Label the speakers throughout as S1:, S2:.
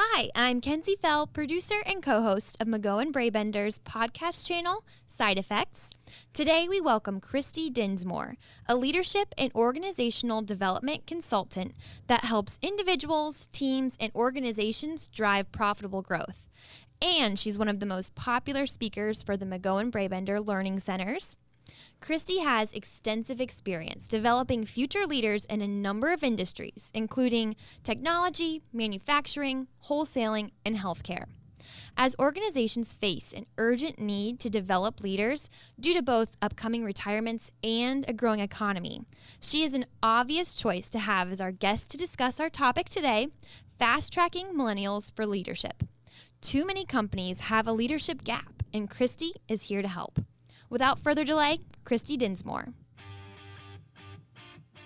S1: Hi, I'm Kenzie Fell, producer and co-host of McGohan and Brabender's podcast channel, Side Effects. Today we welcome Kristi Dinsmore, a leadership and organizational development consultant that helps individuals, teams, and organizations drive profitable growth. And she's one of the most popular speakers for the McGohan and Brabender Learning Centers. Kristi has extensive experience developing future leaders in a number of industries, including technology, manufacturing, wholesaling, and healthcare. As organizations face an urgent need to develop leaders due to both upcoming retirements and a growing economy, she is an obvious choice to have as our guest to discuss our topic today, fast-tracking millennials for leadership. Too many companies have a leadership gap, and Kristi is here to help. Without further delay, Kristi Dinsmore.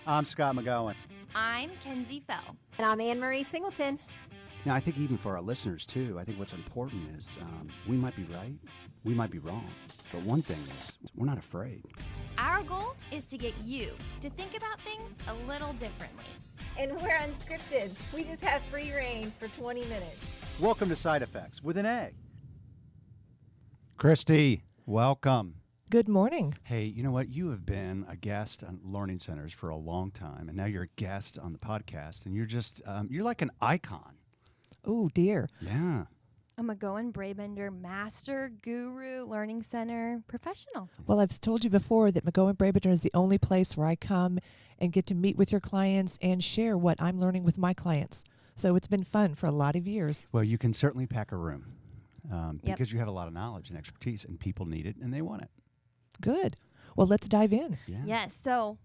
S2: I'm Scott McGohan.
S1: I'm Kenzie Fell.
S3: And I'm Anne-Marie Singleton.
S2: Now, I think even for our listeners, too, I think what's important is we might be right, we might be wrong. But one thing is, we're not afraid.
S1: Our goal is to get you to think about things a little differently.
S3: And we're unscripted. We just have free reign for 20 minutes.
S2: Welcome to Side Effects with an A. Kristi, welcome.
S4: Good morning.
S2: Hey, you know what? You have been a guest on Learning Centers for a long time, and now you're a guest on the podcast, and you're just, you're like an icon.
S4: Oh, dear.
S2: Yeah.
S1: A McGohan Brabender master, guru, learning center professional.
S4: Well, I've told you before that McGohan Brabender is the only place where I come and get to meet with your clients and share what I'm learning with my clients. So it's been fun for a lot of years.
S2: Well, you can certainly pack a room because you have a lot of knowledge and expertise, and people need it, and they want it.
S4: Good. Well, let's dive in.
S2: Yeah.
S1: Yes. So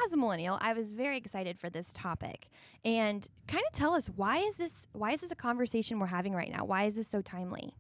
S1: as a millennial, I was very excited for this topic. And kind of tell us, why is this a conversation we're having right now? Why is this so timely?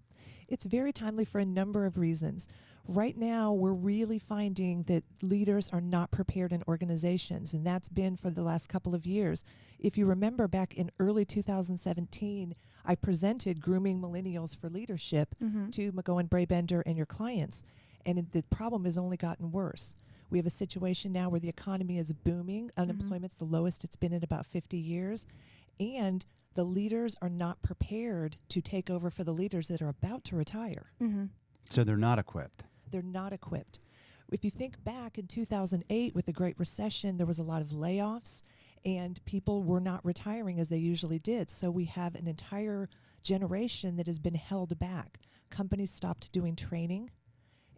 S4: It's very timely for a number of reasons. Right now, we're really finding that leaders are not prepared in organizations, and that's been for the last couple of years. If you remember back in early 2017, I presented Grooming Millennials for Leadership to McGohan Brabender and your clients. And the problem has only gotten worse. We have a situation now where the economy is booming. Unemployment's the lowest it's been in about 50 years. And the leaders are not prepared to take over for the leaders that are about to retire.
S2: So they're not equipped.
S4: They're not equipped. If you think back in 2008 with the Great Recession, there was a lot of layoffs and people were not retiring as they usually did. So we have an entire generation that has been held back. Companies stopped doing training,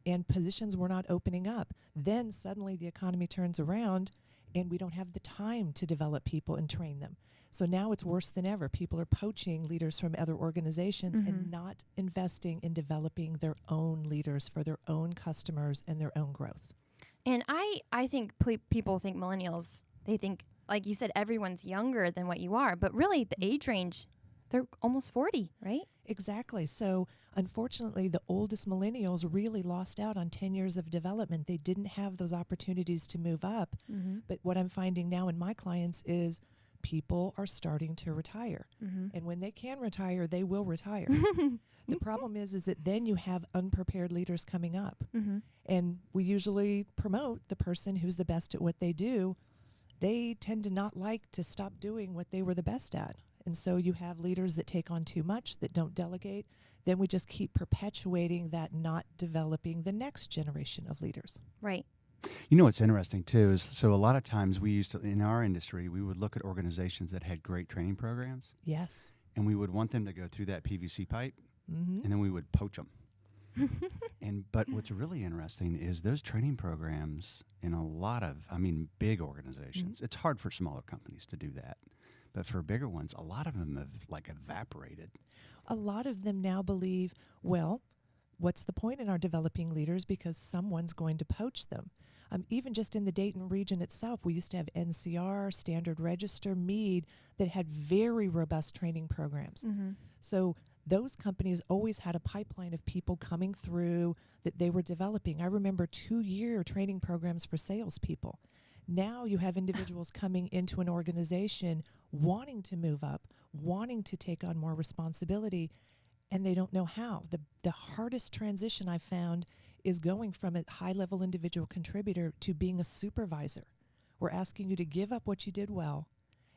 S4: and positions were not opening up. Then suddenly the economy turns around and we don't have the time to develop people and train them. So now it's worse than ever. People are poaching leaders from other organizations and not investing in developing their own leaders for their own customers and their own growth.
S1: And I think people think millennials, they think, like you said, everyone's younger than what you are. But really, the age range, they're almost 40, right?
S4: Exactly. So unfortunately, the oldest millennials really lost out on 10 years of development. They didn't have those opportunities to move up. But what I'm finding now in my clients is people are starting to retire. And when they can retire, they will retire. The problem is that then you have unprepared leaders coming up. And we usually promote the person who's the best at what they do. They tend to not like to stop doing what they were the best at. And so you have leaders that take on too much, that don't delegate. Then we just keep perpetuating that, not developing the next generation of leaders.
S1: Right.
S2: You know what's interesting, too, is so a lot of times we used to, in our industry, we would look at organizations that had great training programs.
S4: Yes.
S2: And we would want them to go through that PVC pipe, and then we would poach them. But what's really interesting is those training programs in a lot of, big organizations, it's hard for smaller companies to do that. But for bigger ones, a lot of them have evaporated.
S4: A lot of them now believe, well, what's the point in our developing leaders because someone's going to poach them. Even just in the Dayton region itself, we used to have NCR, Standard Register, Meade, that had very robust training programs. So those companies always had a pipeline of people coming through that they were developing. I remember 2-year training programs for salespeople. Now you have individuals coming into an organization wanting to move up, wanting to take on more responsibility, and they don't know how. The hardest transition I found is going from a high-level individual contributor to being a supervisor. We're asking you to give up what you did well,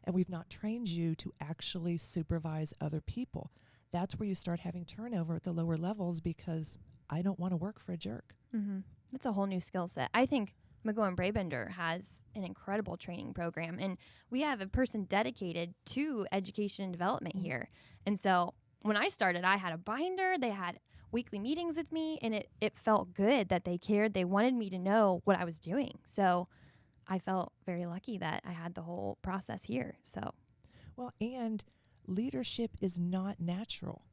S4: and we've not trained you to actually supervise other people. that's where you start having turnover at the lower levels because I don't want to work for a jerk.
S1: Mm-hmm. That's a whole new skill set. I think McGohan and Brabender has an incredible training program, and we have a person dedicated to education and development here. And so when I started, I had a binder. They had weekly meetings with me, and it felt good that they cared. They wanted me to know what I was doing. So I felt very lucky that I had the whole process here. So,
S4: well, and leadership is not natural.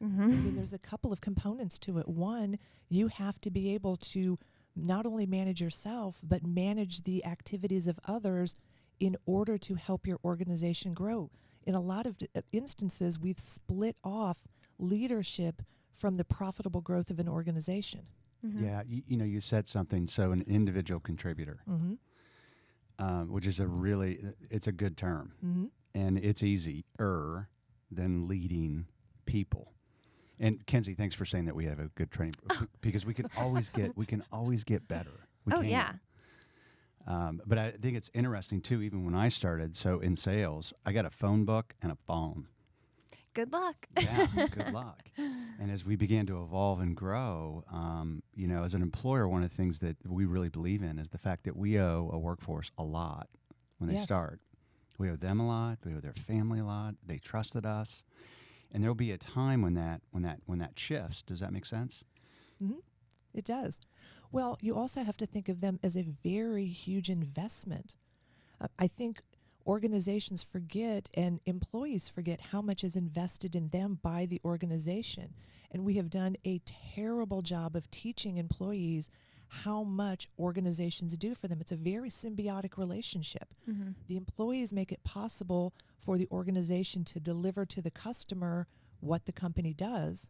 S1: mm-hmm.
S4: I mean, there's a couple of components to it. One, you have to be able to not only manage yourself, but manage the activities of others in order to help your organization grow. In a lot of instances, we've split off leadership from the profitable growth of an organization.
S1: Mm-hmm.
S2: Yeah, you said something. So an individual contributor, which is it's a good term, and it's easier than leading people. And Kenzie, thanks for saying that we have a good training because we can always get better. We can.
S1: Yeah.
S2: But I think it's interesting too. Even when I started, so in sales, I got a phone book and a phone.
S1: Good luck.
S2: Yeah, good luck. And as we began to evolve and grow, as an employer, one of the things that we really believe in is the fact that we owe a workforce a lot when they start. We owe them a lot. We owe their family a lot. They trusted us. And there'll be a time when that shifts. Does that make sense?
S4: Mm-hmm. It does. Well, you also have to think of them as a very huge investment. I think organizations forget and employees forget how much is invested in them by the organization. And we have done a terrible job of teaching employees how much organizations do for them. It's a very symbiotic relationship.
S1: Mm-hmm.
S4: The employees make it possible for the organization to deliver to the customer what the company does.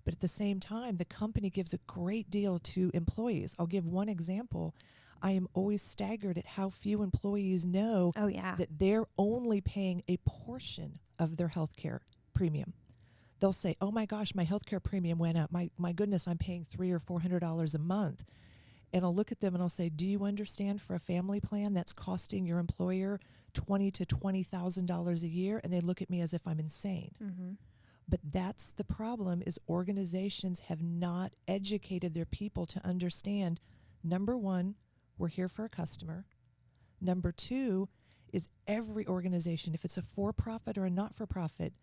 S4: But at the same time, the company gives a great deal to employees. I'll give one example. I am always staggered at how few employees know that they're only paying a portion of their healthcare premium. They'll say, "Oh my gosh, my healthcare premium went up. My goodness, I'm paying $300 or $400 a month." And I'll look at them and I'll say, "Do you understand for a family plan that's costing your employer $20,000 to $20,000 a year?" And they look at me as if I'm insane.
S1: Mm-hmm.
S4: But that's the problem, is organizations have not educated their people to understand, number one, we're here for a customer. Number two is every organization, if it's a for-profit or a not-for-profit,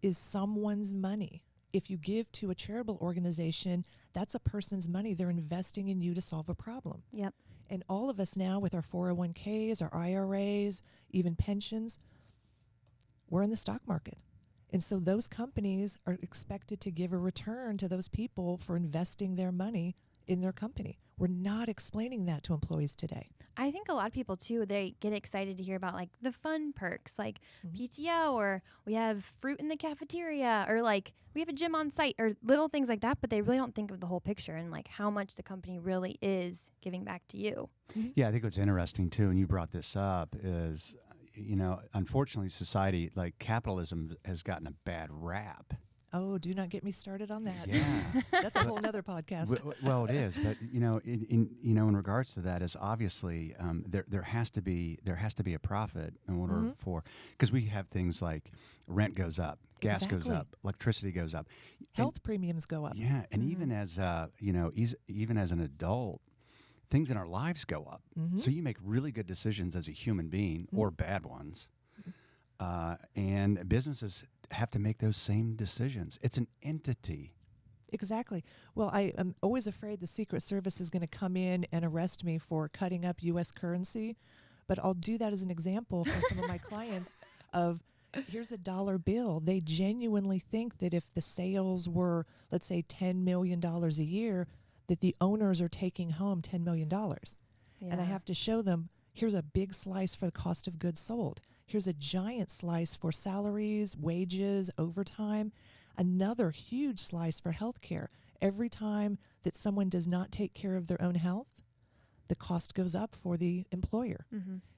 S4: is someone's money. If you give to a charitable organization, that's a person's money. They're investing in you to solve a problem.
S1: Yep.
S4: And all of us now with our 401ks, our IRAs, even pensions, we're in the stock market. And so those companies are expected to give a return to those people for investing their money in their company. We're not explaining that to employees today.
S1: I think a lot of people, too, they get excited to hear about, like, the fun perks, like PTO, or we have fruit in the cafeteria, or, like, we have a gym on site, or little things like that, but they really don't think of the whole picture and, like, how much the company really is giving back to you.
S4: Mm-hmm.
S2: Yeah, I think what's interesting, too, and you brought this up, is, unfortunately, society, like capitalism, has gotten a bad rap.
S4: Oh, do not get me started on that.
S2: Yeah.
S4: That's a whole nother podcast.
S2: Well, it is, but in regards to that, is obviously there has to be a profit in order for, because we have things like rent goes up, gas goes up, electricity goes up,
S4: health premiums go up.
S2: Yeah, and even as even as an adult, things in our lives go up. So you make really good decisions as a human being, or bad ones, and businesses have to make those same decisions. It's an entity.
S4: Exactly. Well, I am always afraid the Secret Service is going to come in and arrest me for cutting up U.S. currency, but I'll do that as an example for some of my clients of, here's a dollar bill. They genuinely think that if the sales were, let's say, $10 million a year, that the owners are taking home $10 million.
S1: Yeah.
S4: And I have to show them, here's a big slice for the cost of goods sold. Here's a giant slice for salaries, wages, overtime. Another huge slice for healthcare. Every time that someone does not take care of their own health, the cost goes up for the employer.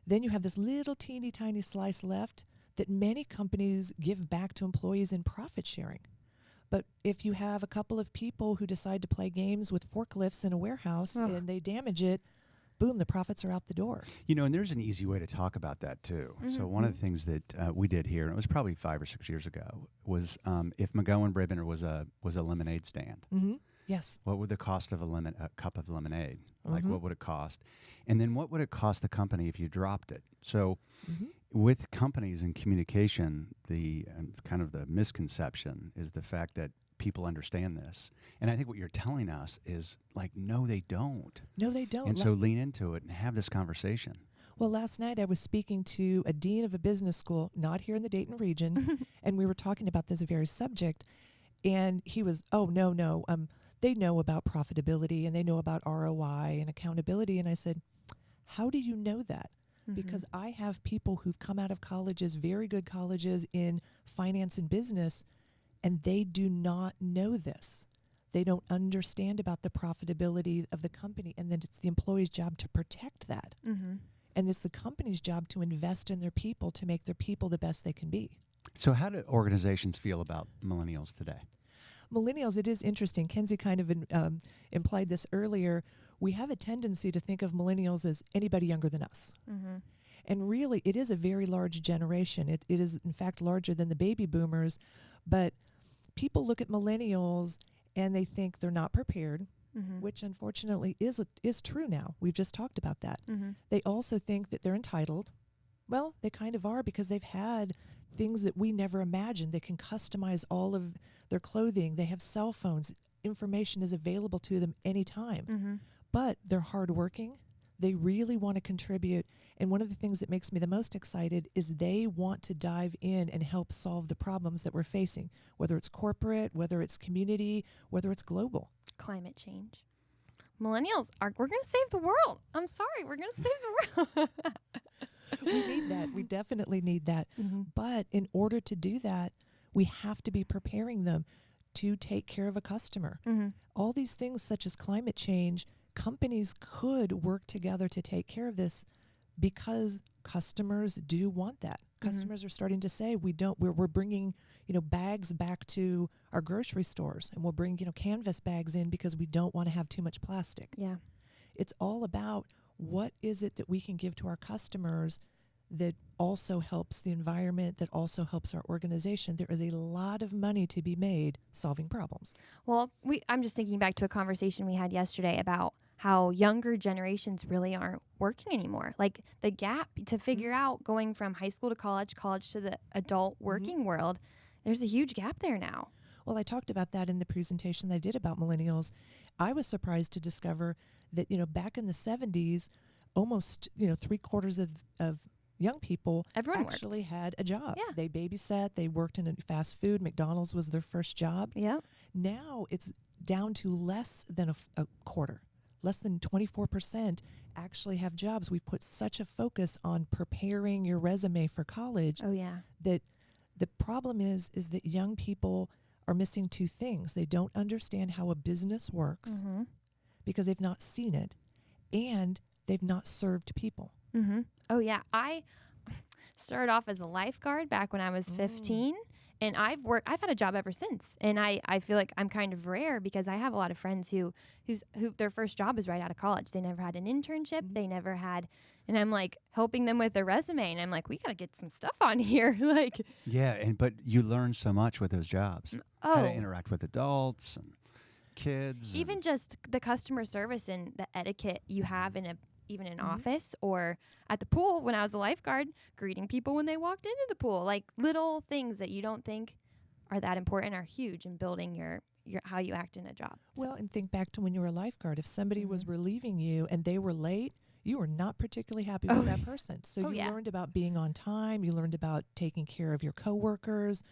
S4: Then you have this little teeny tiny slice left that many companies give back to employees in profit sharing. But if you have a couple of people who decide to play games with forklifts in a warehouse and they damage it, boom, the profits are out the door.
S2: And there's an easy way to talk about that too. So one of the things that we did here, and it was probably 5 or 6 years ago, was if McGohan and Brabender was a lemonade stand.
S4: Yes.
S2: What would the cost of a cup of lemonade? Like, what would it cost? And then what would it cost the company if you dropped it? So with companies and communication, the kind of the misconception is the fact that people understand this. And I think what you're telling us is like, no, they don't.
S4: No, they don't.
S2: And so lean into it and have this conversation.
S4: Well, last night I was speaking to a dean of a business school, not here in the Dayton region, and we were talking about this very subject. And he was, no, they know about profitability and they know about ROI and accountability. And I said, how do you know that? Because I have people who've come out of colleges, very good colleges in finance and business, and they do not know this. They don't understand about the profitability of the company, and then it's the employee's job to protect that. And it's the company's job to invest in their people to make their people the best they can be.
S2: So how do organizations feel about millennials today?
S4: Millennials, it is interesting. Kenzie kind of implied this earlier. We have a tendency to think of millennials as anybody younger than us. And really, it is a very large generation. It is, in fact, larger than the baby boomers. But people look at millennials and they think they're not prepared, which unfortunately is true now. We've just talked about that. They also think that they're entitled. Well, they kind of are, because they've had things that we never imagined. They can customize all of their clothing. They have cell phones. Information is available to them anytime. But they're hardworking. They really want to contribute. And one of the things that makes me the most excited is they want to dive in and help solve the problems that we're facing, whether it's corporate, whether it's community, whether it's global.
S1: Climate change. Millennials we're going to save the world. I'm sorry, we're going to save the world.
S4: We need that. We definitely need that. But in order to do that, we have to be preparing them to take care of a customer. All these things such as climate change, companies could work together to take care of this because customers do want that. Customers are starting to say, we're bringing, bags back to our grocery stores, and we'll bring, canvas bags in because we don't want to have too much plastic.
S1: Yeah.
S4: It's all about what is it that we can give to our customers that also helps the environment, that also helps our organization. There is a lot of money to be made solving problems.
S1: Well, I'm just thinking back to a conversation we had yesterday about how younger generations really aren't working anymore. Like the gap to figure out going from high school to college to the adult working world, there's a huge gap there now.
S4: Well, I talked about that in the presentation that I did about millennials. I was surprised to discover that, back in the 70s, almost, 3/4 of young people
S1: Everyone
S4: actually had a job.
S1: Yeah.
S4: They babysat, they worked in fast food. McDonald's was their first job.
S1: Yep.
S4: Now it's down to less than a quarter. Less than 24% actually have jobs. We've put such a focus on preparing your resume for college
S1: Oh, yeah.
S4: that the problem is that young people are missing two things. They don't understand how a business works because they've not seen it, and they've not served people.
S1: Oh, yeah. I started off as a lifeguard back when I was 15. And I've had a job ever since. And I feel like I'm kind of rare because I have a lot of friends who their first job is right out of college. They never had an internship. They never had, and I'm like helping them with their resume. And I'm like, we got to get some stuff on here. Like,
S2: yeah. But you learn so much with those jobs. How to interact with adults and kids.
S1: Even just the customer service and the etiquette you have in even in office or at the pool when I was a lifeguard, greeting people when they walked into the pool. Like little things that you don't think are that important are huge in building your how you act in a job.
S4: Well, and think back to when you were a lifeguard. If somebody was relieving you and they were late, you were not particularly happy with that person. So you learned about being on time. You learned about taking care of your coworkers.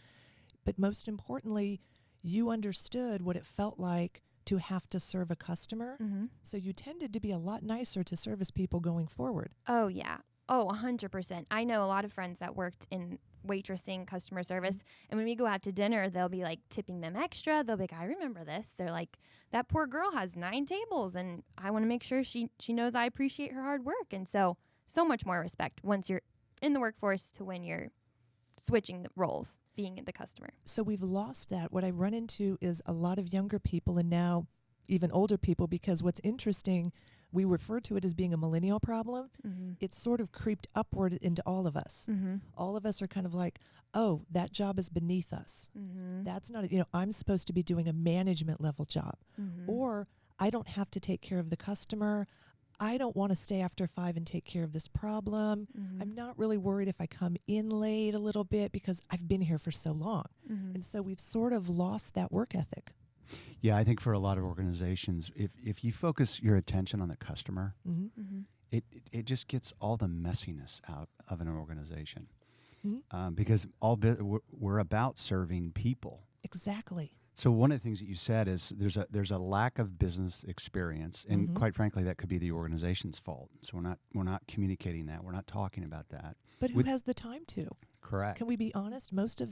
S4: But most importantly, you understood what it felt like to have to serve a customer. So you tended to be a lot nicer to service people going forward.
S1: Oh, yeah. Oh, 100%. I know a lot of friends that worked in waitressing, customer service. And when we go out to dinner, they'll be like tipping them extra. They'll be like, I remember this. They're like, that poor girl has 9 tables and I want to make sure she knows I appreciate her hard work. And so much more respect once you're in the workforce to when you're switching the roles, being the customer.
S4: So we've lost that. What I run into is a lot of younger people and now even older people, because what's interesting, we refer to it as being a millennial problem.
S1: Mm-hmm.
S4: It's sort of creeped upward into all of us.
S1: Mm-hmm.
S4: All of us are kind of like, oh, that job is beneath us.
S1: Mm-hmm.
S4: That's not, I'm supposed to be doing a management level job.
S1: Mm-hmm.
S4: Or I don't have to take care of the customer. I don't want to stay after 5 and take care of this problem.
S1: Mm-hmm.
S4: I'm not really worried if I come in late a little bit because I've been here for so long.
S1: Mm-hmm.
S4: And so we've sort of lost that work ethic.
S2: Yeah, I think for a lot of organizations, if you focus your attention on the customer,
S4: Mm-hmm.
S1: Mm-hmm.
S2: it just gets all the messiness out of an organization.
S4: Mm-hmm.
S2: Because we're about serving people.
S4: Exactly.
S2: So one of the things that you said is there's a lack of business experience, and
S4: Mhm.
S2: quite frankly, that could be the organization's fault. So we're not communicating that. We're not talking about that.
S4: But who has the time to?
S2: Correct.
S4: Can we be honest? Most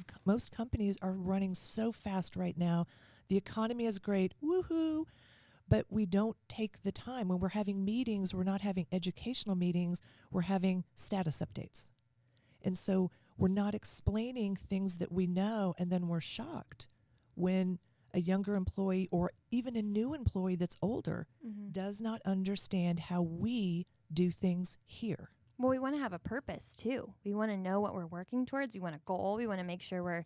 S4: companies are running so fast right now. The economy is great. Woohoo! But we don't take the time. When we're having meetings, we're not having educational meetings. We're having status updates. And so we're not explaining things that we know, and then we're shocked when a younger employee or even a new employee that's older
S1: Mm-hmm.
S4: does not understand how we do things here.
S1: Well, we want to have a purpose too. We want to know what we're working towards. We want a goal. We want to make sure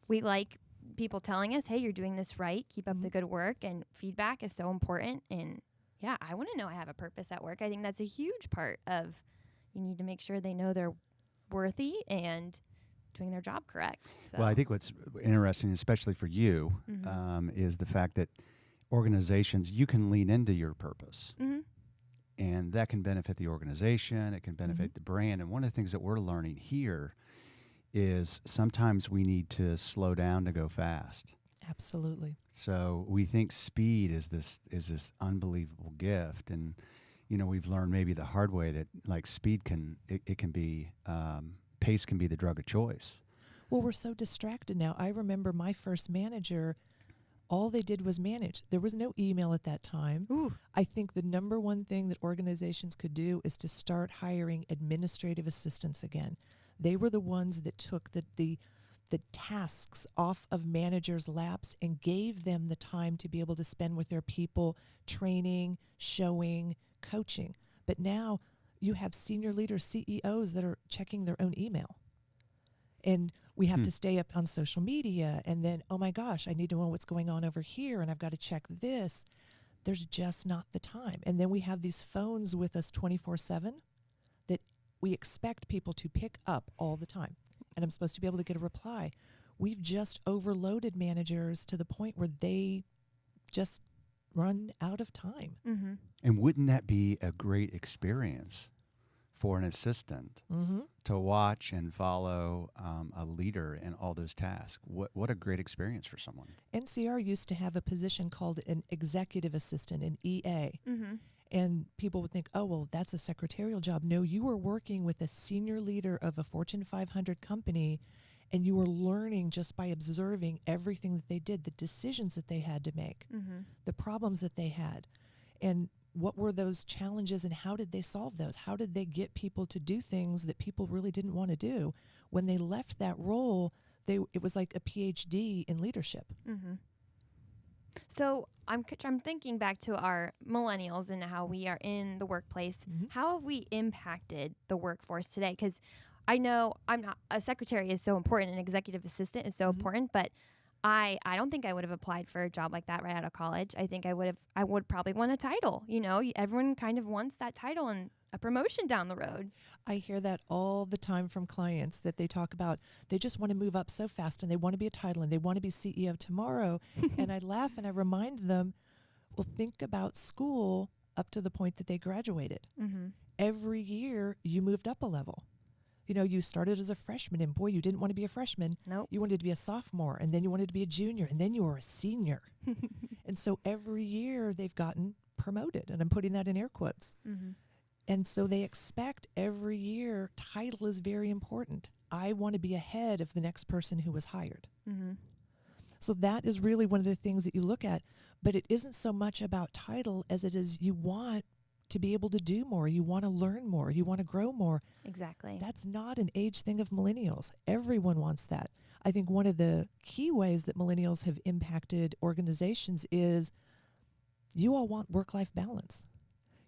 S1: we like people telling us, hey, you're doing this right. Keep up the good work. And feedback is so important. And yeah, I want to know I have a purpose at work. I think that's a huge part of, you need to make sure they know they're worthy and doing their job correct. So.
S2: Well, I think what's interesting, especially for you,
S1: Mm-hmm.
S2: is the fact that organizations, you can lean into your purpose.
S1: Mm-hmm.
S2: And that can benefit the organization. It can benefit the brand. And one of the things that we're learning here is sometimes we need to slow down to go fast.
S4: Absolutely.
S2: So we think speed is this unbelievable gift, and we've learned maybe the hard way that like speed can be pace can be the drug of choice.
S4: Well, we're so distracted now. I remember my first manager, all they did was manage. There was no email at that time.
S1: Ooh.
S4: I think the number one thing that organizations could do is to start hiring administrative assistants again. They were the ones that took the tasks off of managers' laps and gave them the time to be able to spend with their people, training, showing, coaching. But now you have senior leaders, CEOs that are checking their own email. And we have to stay up on social media, and then, oh my gosh, I need to know what's going on over here, and I've got to check this. There's just not the time. And then we have these phones with us 24/7 that we expect people to pick up all the time. And I'm supposed to be able to get a reply. We've just overloaded managers to the point where they just run out of time.
S1: Mm-hmm.
S2: And wouldn't that be a great experience for an assistant to watch and follow a leader in all those tasks? What a great experience for someone.
S4: NCR used to have a position called an executive assistant, an EA.
S1: Mm-hmm.
S4: And people would think, oh, well, that's a secretarial job. No, you were working with a senior leader of a Fortune 500 company, and you were learning just by observing everything that they did, the decisions that they had to make, the problems that they had, and what were those challenges and how did they solve those? How did they get people to do things that people really didn't want to do? When they left that role, it was like a PhD in leadership.
S1: Mm-hmm. So I'm thinking back to our millennials and how we are in the workplace. How have we impacted the workforce today? Because I know a secretary is so important, an executive assistant is so important, but I don't think I would have applied for a job like that right out of college. I think I would probably want a title. Everyone kind of wants that title and a promotion down the road.
S4: I hear that all the time from clients that they talk about. They just want to move up so fast and they want to be a title and they want to be CEO tomorrow. And I laugh and I remind them, well, think about school up to the point that they graduated.
S1: Mm-hmm.
S4: Every year you moved up a level. You started as a freshman and boy, you didn't want to be a freshman.
S1: Nope.
S4: You wanted to be a sophomore and then you wanted to be a junior and then you were a senior. And so every year they've gotten promoted, and I'm putting that in air quotes.
S1: Mm-hmm.
S4: And so they expect every year, title is very important. I want to be ahead of the next person who was hired.
S1: Mm-hmm.
S4: So that is really one of the things that you look at. But it isn't so much about title as it is you want to be able to do more. You want to learn more. You want to grow more.
S1: Exactly.
S4: That's not an age thing of millennials. Everyone wants that. I think one of the key ways that millennials have impacted organizations is you all want work-life balance.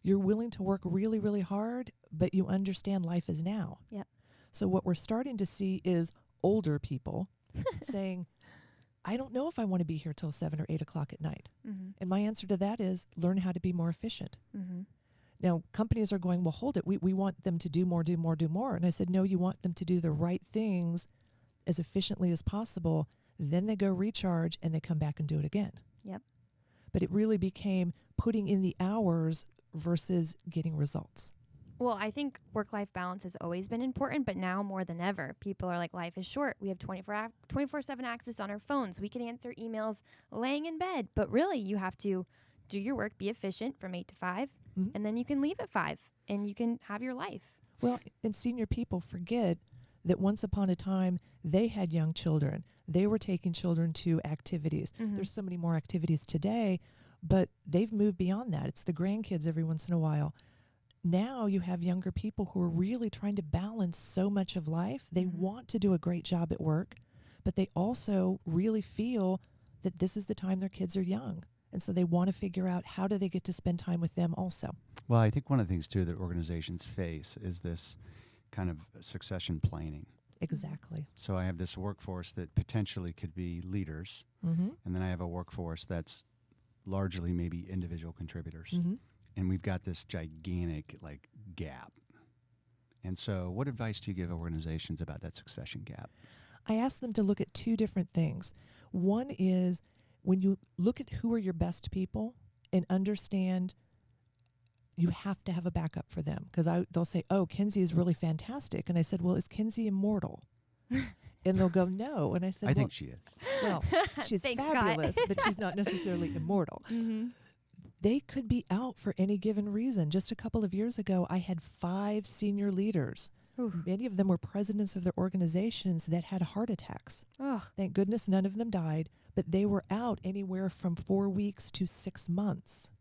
S4: You're willing to work really, really hard, but you understand life is now.
S1: Yep.
S4: So what we're starting to see is older people saying, I don't know if I want to be here till 7 or 8 o'clock at night.
S1: Mm-hmm.
S4: And my answer to that is learn how to be more efficient.
S1: Mm-hmm.
S4: Now, companies are going, well, hold it. We want them to do more, do more, do more. And I said, no, you want them to do the right things as efficiently as possible. Then they go recharge and they come back and do it again.
S1: Yep.
S4: But it really became putting in the hours versus getting results.
S1: Well, I think work-life balance has always been important, but now more than ever, people are like, life is short. We have 24/7 access on our phones. We can answer emails laying in bed. But really, you have to do your work, be efficient from 8 to 5, and then you can leave at 5, and you can have your life.
S4: Well, and senior people forget that once upon a time, they had young children. They were taking children to activities.
S1: Mm-hmm.
S4: There's so many more activities today, but they've moved beyond that. It's the grandkids every once in a while. Now you have younger people who are really trying to balance so much of life. They want to do a great job at work, but they also really feel that this is the time their kids are young. And so they want to figure out how do they get to spend time with them also.
S2: Well, I think one of the things, too, that organizations face is this kind of succession planning.
S4: Exactly.
S2: So I have this workforce that potentially could be leaders,
S4: Mm-hmm.
S2: and then I have a workforce that's largely maybe individual contributors.
S4: Mm-hmm.
S2: And we've got this gigantic, gap. And so what advice do you give organizations about that succession gap?
S4: I ask them to look at two different things. One is when you look at who are your best people and understand you have to have a backup for them. Because they'll say, oh, Kenzie is really fantastic. And I said, well, is Kenzie immortal? And they'll go, no. And I said,
S2: I think she is.
S4: well, she's
S1: Thanks,
S4: fabulous,
S1: Scott.
S4: but she's not necessarily immortal.
S1: Mm-hmm.
S4: They could be out for any given reason. Just a couple of years ago, I had 5 senior leaders. Many of them were presidents of their organizations that had heart attacks.
S1: Ugh.
S4: Thank goodness none of them died, but they were out anywhere from 4 weeks to 6 months.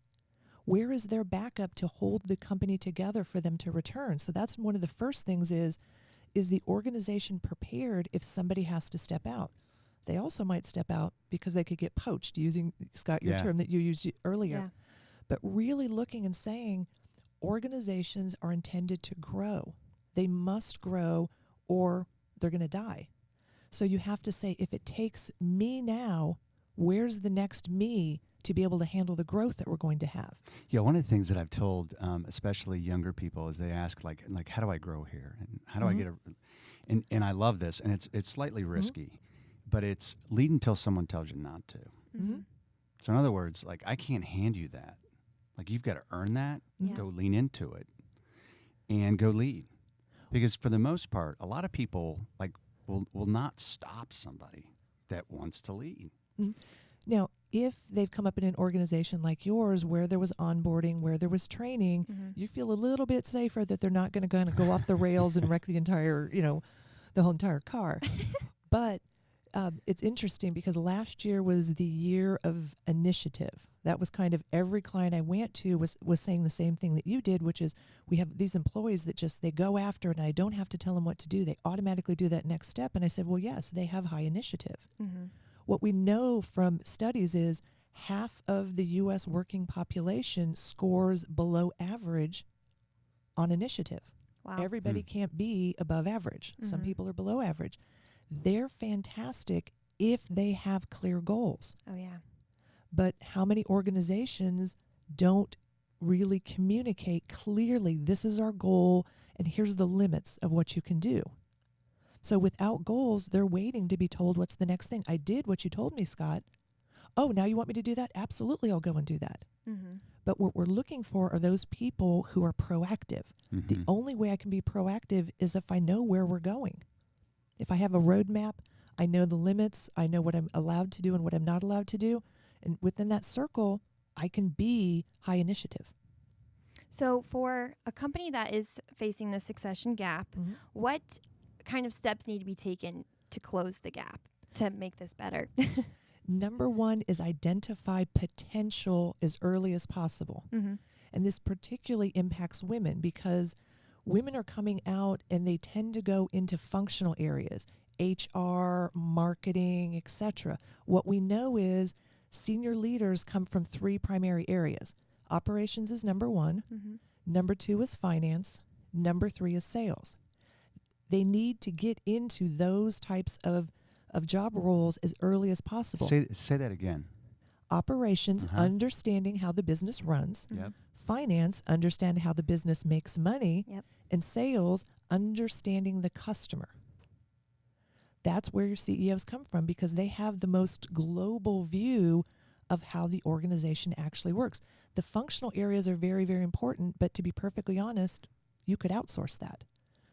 S4: Where is their backup to hold the company together for them to return? So that's one of the first things is the organization prepared if somebody has to step out? They also might step out because they could get poached, using, Scott, your term that you used earlier.
S1: Yeah.
S4: But really looking and saying organizations are intended to grow. They must grow or they're going to die. So you have to say, if it takes me now, where's the next me to be able to handle the growth that we're going to have?
S2: Yeah, one of the things that I've told, especially younger people, is they ask, like, how do I grow here? And how do I get and I love this, and it's slightly risky, but it's lead until someone tells you not to.
S4: Mm-hmm.
S2: So in other words, I can't hand you that. You've got to earn that, go lean into it, and go lead. Because for the most part, a lot of people will not stop somebody that wants to lead.
S4: Mm-hmm. Now, if they've come up in an organization like yours where there was onboarding, where there was training, you feel a little bit safer that they're not going to go off the rails and wreck the entire, the whole entire car. But it's interesting because last year was the year of initiative. That was kind of every client I went to was saying the same thing that you did, which is we have these employees that they go after it and I don't have to tell them what to do. They automatically do that next step. And I said, well, yes, they have high initiative.
S1: Mm-hmm.
S4: What we know from studies is half of the U.S. working population scores below average on initiative.
S1: Wow.
S4: Everybody can't be above average. Some people are below average. They're fantastic if they have clear goals.
S1: Oh, yeah.
S4: But how many organizations don't really communicate clearly, this is our goal, and here's the limits of what you can do? So without goals, they're waiting to be told what's the next thing. I did what you told me, Scott. Oh, now you want me to do that? Absolutely, I'll go and do that.
S1: Mm-hmm.
S4: But what we're looking for are those people who are proactive.
S2: Mm-hmm.
S4: The only way I can be proactive is if I know where we're going. If I have a roadmap, I know the limits, I know what I'm allowed to do and what I'm not allowed to do. And within that circle, I can be high initiative.
S1: So for a company that is facing the succession gap, what kind of steps need to be taken to close the gap, to make this better?
S4: Number one is identify potential as early as possible. And this particularly impacts women because women are coming out and they tend to go into functional areas, HR, marketing, etc. What we know is senior leaders come from 3 primary areas: Operations is number 1. Number 2 is finance. Number 3 is sales. They need to get into those types of job roles as early as possible.
S2: Say that again.
S4: Operations, understanding how the business runs.
S2: Yep.
S4: Finance, understand how the business makes money.
S1: Yep.
S4: And sales, understanding the customer. That's where your CEOs come from, because they have the most global view of how the organization actually works. The functional areas are very, very important, but to be perfectly honest, you could outsource that.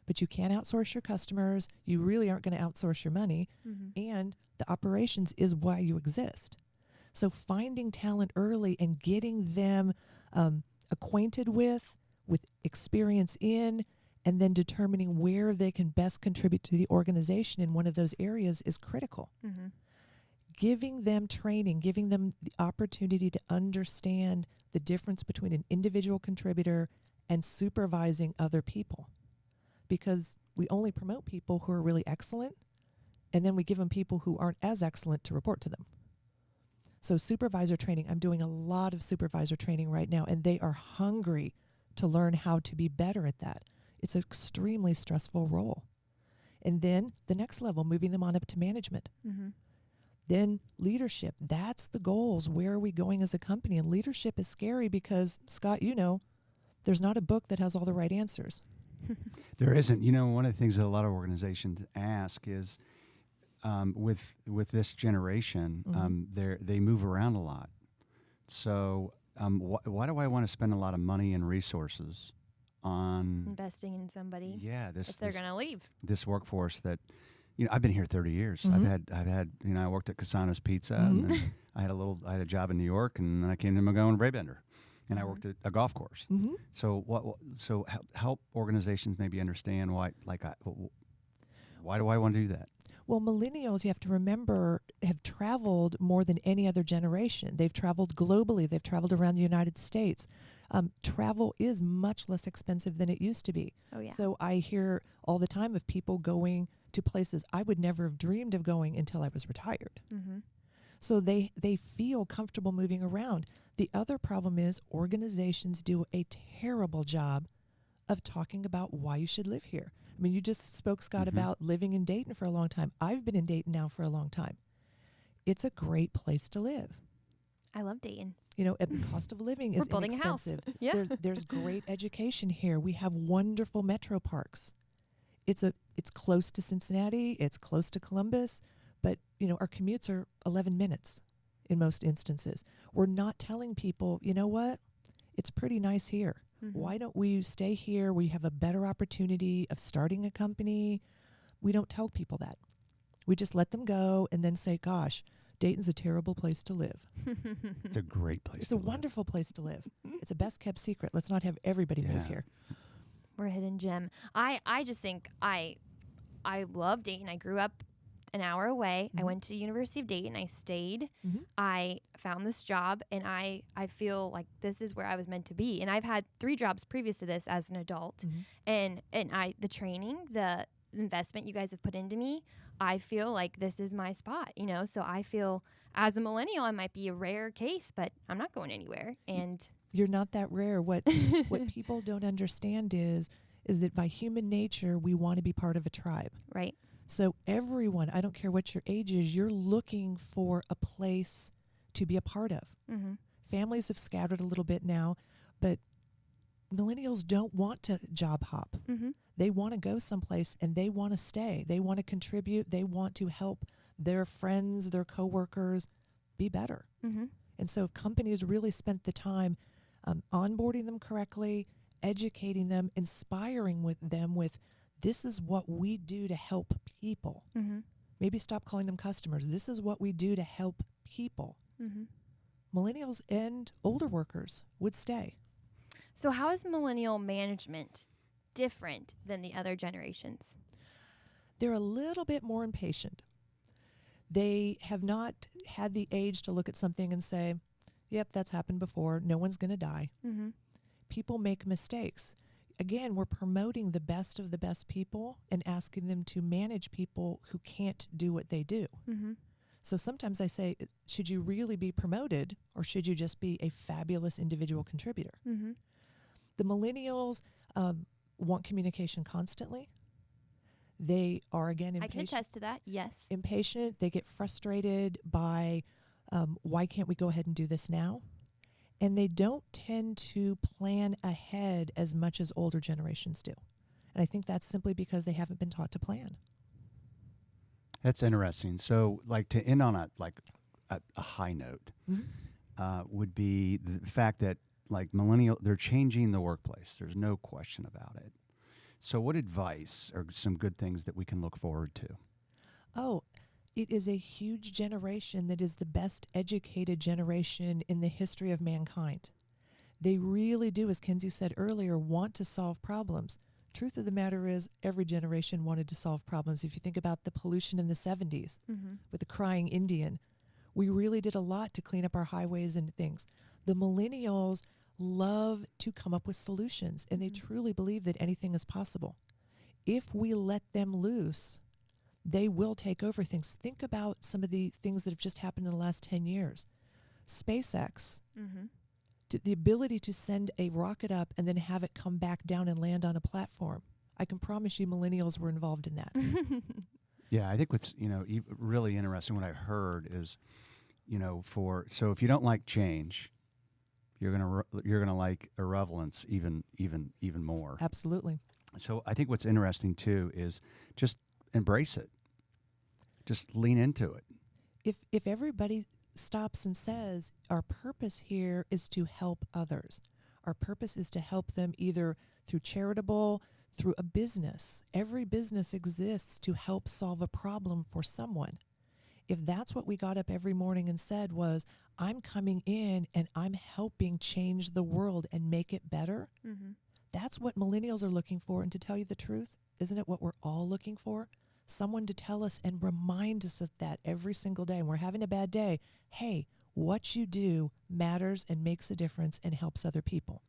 S4: But you can't outsource your customers. You really aren't going to outsource your money. And the operations is why you exist. So finding talent early and getting them acquainted with experience in, and then determining where they can best contribute to the organization in one of those areas is critical. Giving them training, giving them the opportunity to understand the difference between an individual contributor and supervising other people. Because we only promote people who are really excellent, and then we give them people who aren't as excellent to report to them. So supervisor training, I'm doing a lot of supervisor training right now, and they are hungry to learn how to be better at that. It's an extremely stressful role. And then the next level, moving them on up to management. Then leadership, that's the goals. Where are we going as a company? And leadership is scary because, Scott, you know, there's not a book that has all the right answers.
S2: There isn't. You know, one of the things that a lot of organizations ask is, with this generation, they move around a lot. So why do I want to spend a lot of money and resources on
S1: investing in somebody?
S2: Yeah,
S1: if they're going to leave.
S2: This workforce that, you know, I've been here 30 years. I've had, you know, I worked at Casano's Pizza, and then I had a job in New York, and then I came to McGohan and Brabender. And I worked at a golf course. So So help organizations maybe understand why do I want to do that?
S4: Well, millennials, you have to remember, have traveled more than any other generation. They've traveled globally. They've traveled around the United States. Travel is much less expensive than it used to be.
S1: Oh, yeah.
S4: So I hear all the time of people going to places I would never have dreamed of going until I was retired. So they feel comfortable moving around. The other problem is organizations do a terrible job of talking about why you should live here. I mean, you just spoke, Scott, about living in Dayton for a long time. I've been in Dayton now for a long time. It's a great place to live.
S1: I love Dayton.
S4: You know, the cost of living is
S1: building
S4: inexpensive.
S1: A house. Yeah.
S4: There's great education here. We have wonderful metro parks. It's close to Cincinnati. It's close to Columbus. But, you know, our commutes are 11 minutes in most instances. We're not telling people, you know what? It's pretty nice here. Why don't we stay here? We have a better opportunity of starting a company. We don't tell people that. We just let them go and then say, gosh, Dayton's a terrible place to live.
S2: It's a great place.
S4: It's a wonderful place to live. It's a best kept secret. Let's not have everybody move here.
S1: We're a hidden gem. I just think I love Dayton. I grew up an hour away. I went to University of Dayton. I stayed. I found this job, and I feel like this is where I was meant to be. And I've had 3 jobs previous to this as an adult. And the training, the investment you guys have put into me, I feel like this is my spot, you know? So I feel as a millennial, I might be a rare case, but I'm not going anywhere. And
S4: you're not that rare. What people don't understand is that by human nature, we want to be part of a tribe.
S1: Right.
S4: So everyone, I don't care what your age is, you're looking for a place to be a part of. Families have scattered a little bit now, but millennials don't want to job hop. They want to go someplace and they want to stay. They want to contribute. They want to help their friends, their coworkers be better. And so if companies really spent the time onboarding them correctly, educating them, inspiring them with this is what we do to help people. Maybe stop calling them customers. This is what we do to help people. Millennials and older workers would stay.
S1: So how is millennial management different than the other generations?
S4: They're a little bit more impatient. They have not had the age to look at something and say, yep, that's happened before. No one's going to die. People make mistakes. Again, we're promoting the best of the best people and asking them to manage people who can't do what they do. So sometimes I say, should you really be promoted or should you just be a fabulous individual contributor?
S1: Mm-hmm.
S4: The millennials want communication constantly. They are, again,
S1: I can
S4: impatient.
S1: attest to that. Yes.
S4: Impatient. They get frustrated by why can't we go ahead and do this now? And they don't tend to plan ahead as much as older generations do. And I think that's simply because they haven't been taught to plan.
S2: That's interesting. So, like, to end on a high note, would be the fact that, like, they're changing the workplace. There's no question about it. So what advice are some good things that we can look forward to?
S4: Oh, it is a huge generation that is the best educated generation in the history of mankind. They really do, as Kenzie said earlier, want to solve problems. Truth of the matter is, every generation wanted to solve problems. If you think about the pollution in the 70s with the crying Indian, we really did a lot to clean up our highways and things. The millennials love to come up with solutions, and they truly believe that anything is possible. If we let them loose, they will take over things. Think about some of the things that have just happened in the last 10 years. SpaceX, the ability to send a rocket up and then have it come back down and land on a platform. I can promise you millennials were involved in that.
S2: Yeah, I think what's really interesting, what I heard is, so if you don't like change, you're gonna like irrelevance even more.
S4: Absolutely.
S2: So I think what's interesting too is just embrace it. Just lean into it.
S4: If everybody stops and says, our purpose here is to help others. Our purpose is to help them either through charitable, through a business. Every business exists to help solve a problem for someone. If that's what we got up every morning and said was, I'm coming in and I'm helping change the world and make it better, that's what millennials are looking for. And to tell you the truth, isn't it what we're all looking for? Someone to tell us and remind us of that every single day. And we're having a bad day. Hey, what you do matters and makes a difference and helps other people.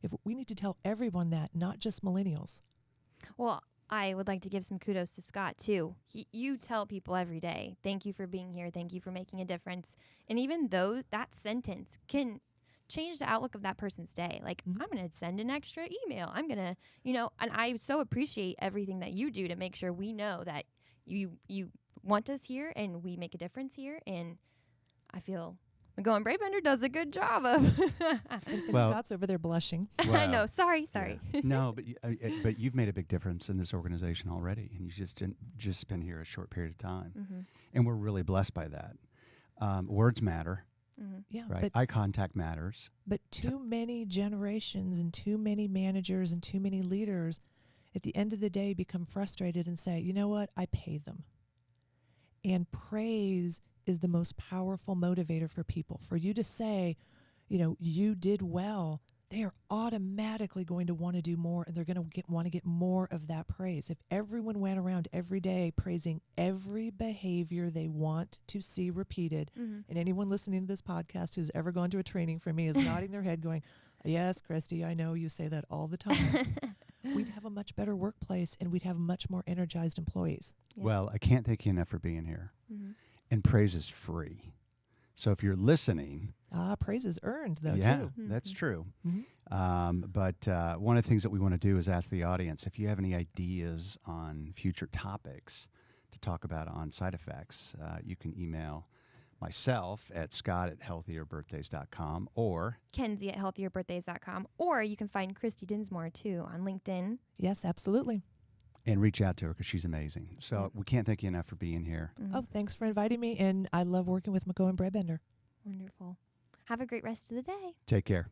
S4: If we need to tell everyone that, not just millennials.
S1: Well, I would like to give some kudos to Scott, too. You tell people every day, thank you for being here. Thank you for making a difference. And even though that sentence can change the outlook of that person's day. Like, I'm going to send an extra email. I'm going to, and I so appreciate everything that you do to make sure we know that you want us here and we make a difference here. And I feel McGohan and Brabender does a good job of.
S4: And Scott's over there blushing.
S1: Well, I know. Sorry.
S2: Yeah. No, but you've made a big difference in this organization already, and you've just been here a short period of time, and we're really blessed by that. Words matter.
S4: Yeah,
S2: right. Eye contact matters.
S4: But too many generations and too many managers and too many leaders at the end of the day become frustrated and say, you know what, I pay them. And praise is the most powerful motivator for people. For you to say, you did well, they are automatically going to want to do more, and they're going to want to get more of that praise. If everyone went around every day praising every behavior they want to see repeated, and anyone listening to this podcast who's ever gone to a training from me is nodding their head going, yes, Kristi, I know you say that all the time. We'd have a much better workplace, and we'd have much more energized employees.
S2: Yeah. Well, I can't thank you enough for being here. And praise is free. So if you're listening...
S4: praise is earned, though, too.
S2: Yeah, that's true. But one of the things that we want to do is ask the audience, if you have any ideas on future topics to talk about on side effects, you can email myself at scott@healthierbirthdays.com or
S1: Kenzie at healthierbirthdays.com, or you can find Kristi Dinsmore, too, on LinkedIn.
S4: Yes, absolutely.
S2: And reach out to her because she's amazing. So we can't thank you enough for being here.
S4: Oh, thanks for inviting me, and I love working with McGohan and Brabender.
S1: Wonderful. Have a great rest of the day.
S2: Take care.